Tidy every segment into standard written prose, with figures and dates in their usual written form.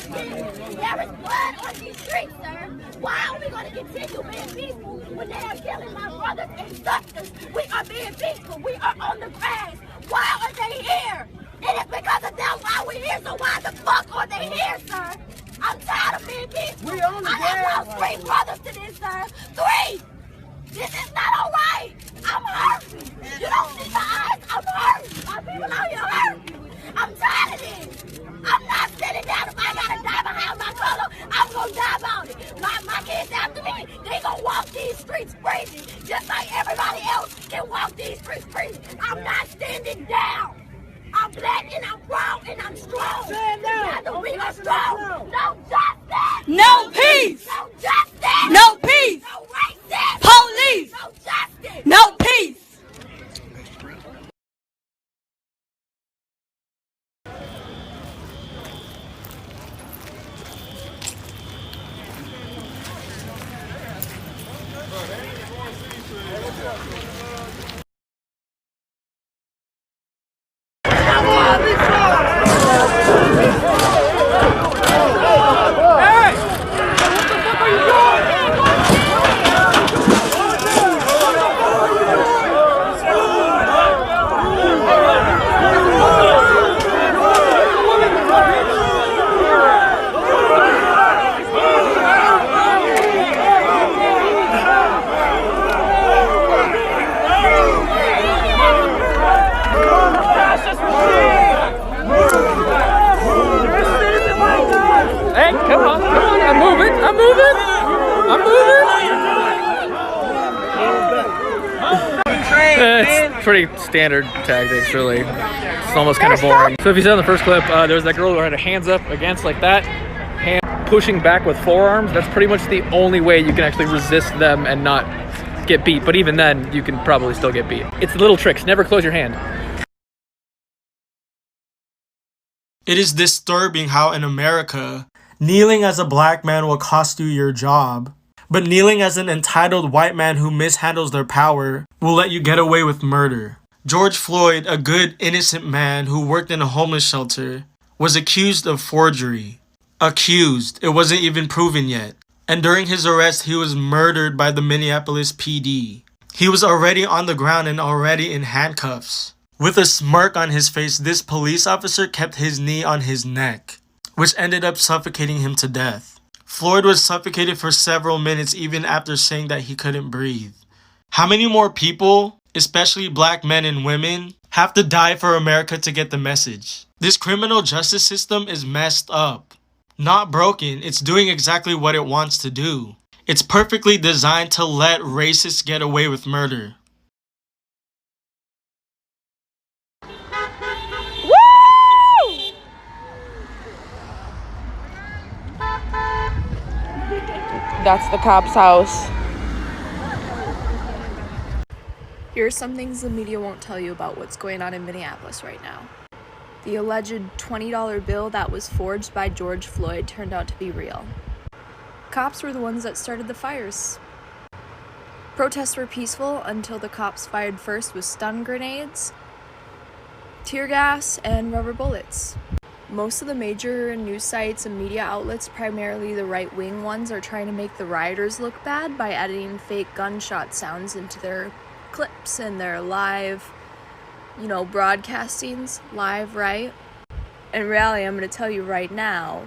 There is blood on these streets, sir. Why are we going to continue being peaceful when they are killing my brothers and sisters? We are being peaceful. We are on the grass. Why are they here? It is because of them why we're here, so why the fuck are they here, sir? I'm tired of being peaceful. We on the I have lost 3 brothers to this, sir. 3! This is not all right. I'm hurt. You don't see my eyes. I'm hurt. My people out here hurt. I'm tired of this. I'm not sitting down. If I gotta die behind my color, I'm gonna die about it. My kids after me, they gonna walk these streets crazy, just like everybody else can walk these streets crazy. I'm not standing down. I'm black and I'm proud and I'm strong. Stand down. Together we are strong. No justice. No peace. No justice. No peace. No racism. Police. No justice. No peace. Hey, come on, I'm moving. It's pretty standard tactics, really. It's almost kind of boring. So if you saw in the first clip, there was that girl who had her hands up against like that, hand pushing back with forearms. That's pretty much the only way you can actually resist them and not get beat. But even then, you can probably still get beat. It's little tricks. Never close your hand. It is disturbing how in America, kneeling as a black man will cost you your job, but kneeling as an entitled white man who mishandles their power will let you get away with murder. George Floyd, a good, innocent man who worked in a homeless shelter, was accused of forgery. Accused. It wasn't even proven yet. And during his arrest, he was murdered by the Minneapolis PD. He was already on the ground and already in handcuffs. With a smirk on his face, this police officer kept his knee on his neck, which ended up suffocating him to death. Floyd was suffocated for several minutes even after saying that he couldn't breathe. How many more people, especially black men and women, have to die for America to get the message? This criminal justice system is messed up. Not broken, it's doing exactly what it wants to do. It's perfectly designed to let racists get away with murder. That's the cop's house. Here are some things the media won't tell you about what's going on in Minneapolis right now. The alleged $20 bill that was forged by George Floyd turned out to be real. Cops were the ones that started the fires. Protests were peaceful until the cops fired first with stun grenades, tear gas, and rubber bullets. Most of the major news sites and media outlets, primarily the right-wing ones, are trying to make the rioters look bad by adding fake gunshot sounds into their clips and their live, broadcastings, live, right? In reality, I'm going to tell you right now,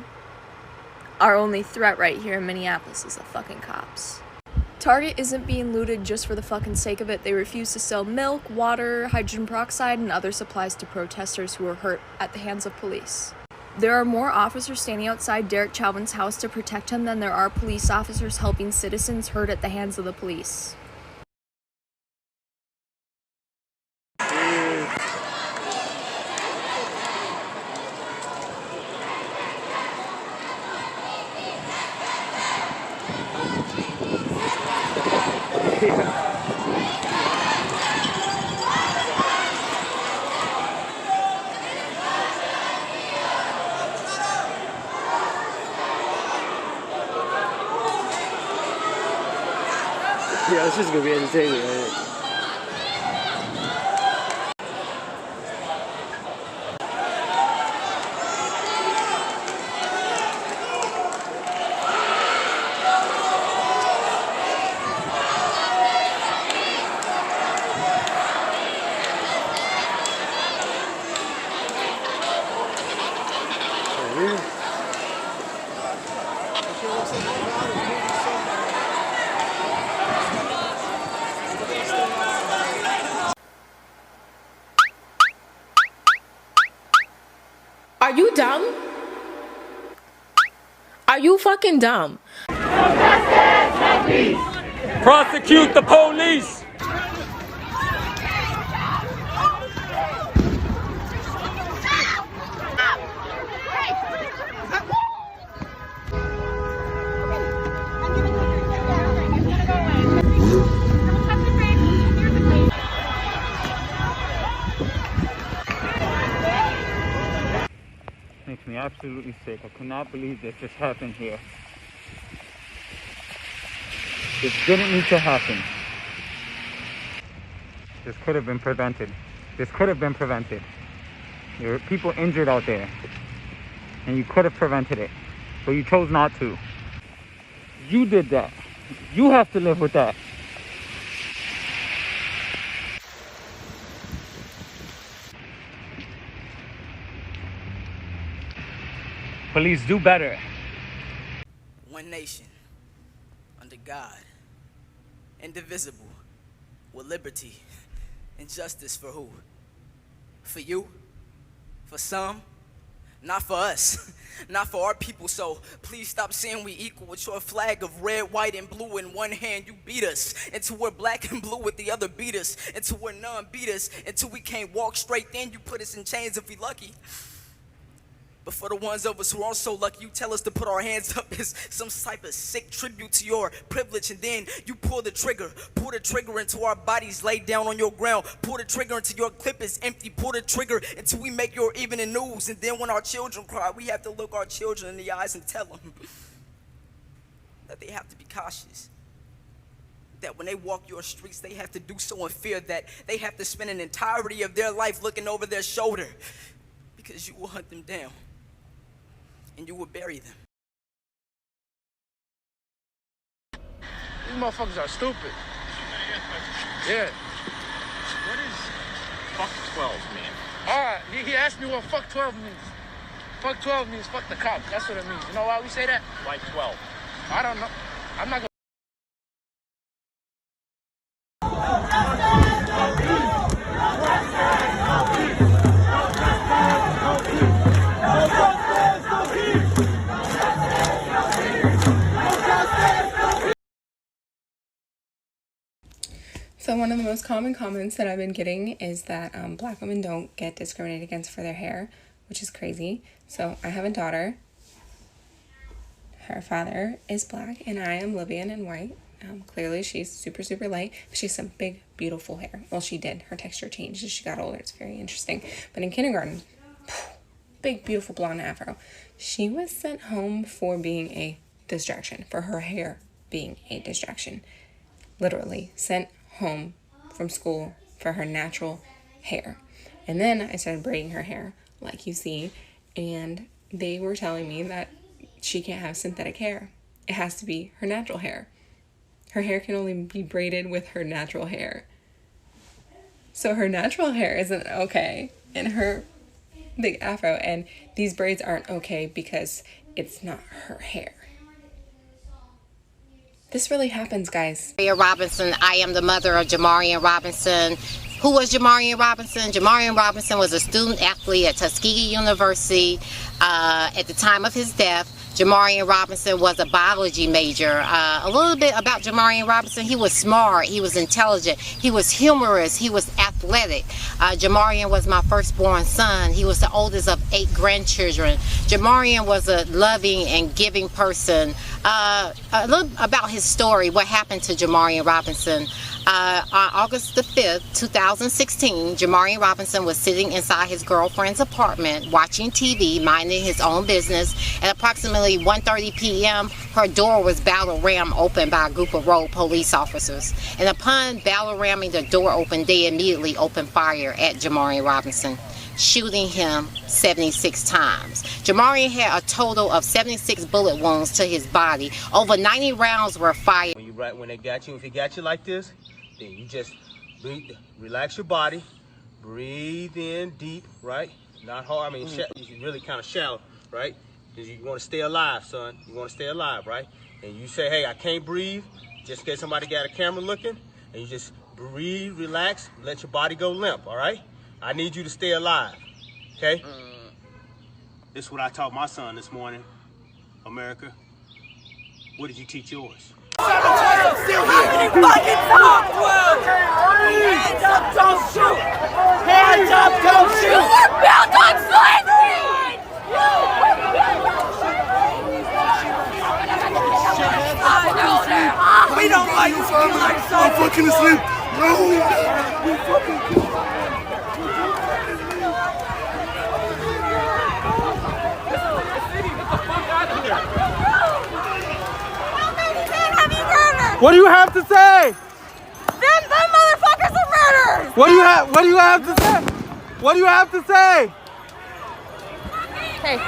our only threat right here in Minneapolis is the fucking cops. Target isn't being looted just for the fucking sake of it. They refuse to sell milk, water, hydrogen peroxide, and other supplies to protesters who were hurt at the hands of police. There are more officers standing outside Derek Chauvin's house to protect him than there are police officers helping citizens hurt at the hands of the police. Yeah, it's just gonna be entertaining, right? Are you dumb? Are you fucking dumb? Prosecute the police! Makes me absolutely sick. I cannot believe this just happened here. This didn't need to happen. This could have been prevented. This could have been prevented. There were people injured out there, and you could have prevented it, but you chose not to. You did that. You have to live with that. Police, do better. One nation, under God, indivisible, with liberty and justice for who? For you? For some? Not for us. Not for our people. So please stop saying we equal with your flag of red, white, and blue in one hand. You beat us until we're black and blue with the other beat us, until we're none beat us, until we can't walk straight. Then you put us in chains if we lucky. But for the ones of us who aren't so lucky, you tell us to put our hands up as some type of sick tribute to your privilege, and then you pull the trigger until our bodies lay down on your ground, pull the trigger until your clip is empty, pull the trigger until we make your evening news, and then when our children cry, we have to look our children in the eyes and tell them that they have to be cautious, that when they walk your streets, they have to do so in fear, that they have to spend an entirety of their life looking over their shoulder, because you will hunt them down and you will bury them. These motherfuckers are stupid. Yeah. What does fuck 12 mean? Alright, he asked me what fuck 12 means. Fuck 12 means fuck the cops. That's what it means. You know why we say that? Why 12? I don't know. I'm not gonna. So one of the most common comments that I've been getting is that black women don't get discriminated against for their hair, which is crazy. So I have a daughter. Her father is black and I am Libyan and white. Clearly she's super, super light, but she has some big, beautiful hair. Well, she did. Her texture changed as she got older. It's very interesting. But in kindergarten, big, beautiful blonde afro. She was sent home for being a distraction, for her hair being a distraction. Literally sent home from school for her natural hair. And then I started braiding her hair, like you see, and they were telling me that she can't have synthetic hair. It has to be her natural hair. Her hair can only be braided with her natural hair. So her natural hair isn't okay, and her big afro, and these braids aren't okay because it's not her hair. This really happens, guys. Robinson, I am the mother of Jamarian Robinson. Who was Jamarian Robinson? Jamarian Robinson was a student athlete at Tuskegee University. At the time of his death, Jamarian Robinson was a biology major. A little bit about Jamarian Robinson: he was smart, he was intelligent, he was humorous, he was athletic. Jamarian was my firstborn son. He was the oldest of 8 grandchildren. Jamarian was a loving and giving person. A little about his story, what happened to Jamarian Robinson. On August the 5th, 2016, Jamarian Robinson was sitting inside his girlfriend's apartment watching TV, minding his own business. At approximately 1:30 p.m., her door was battle rammed open by a group of road police officers. And upon battle ramming the door open, they immediately opened fire at Jamarian Robinson, shooting him 76 times. Jamarian had a total of 76 bullet wounds to his body. Over 90 rounds were fired. When they got you, if he got you like this, then you just breathe, relax your body, breathe in deep, right? Not hard. I mean, really kind of shallow, right? is you want to stay alive, son. You want to stay alive, right? And you say, hey, I can't breathe, just in case somebody got a camera looking, and you just breathe, relax, let your body go limp, all right? I need you to stay alive, okay? This is what I taught my son this morning, America. What did you teach yours? Still here. Fucking talk. Hands up, don't shoot. Hands up, don't shoot. You were built on slavery. We don't like you. I'm fucking asleep. No. We fucking. What do you have to say? Them motherfuckers are murderers! What do you have to say? What do you have to say? Hey.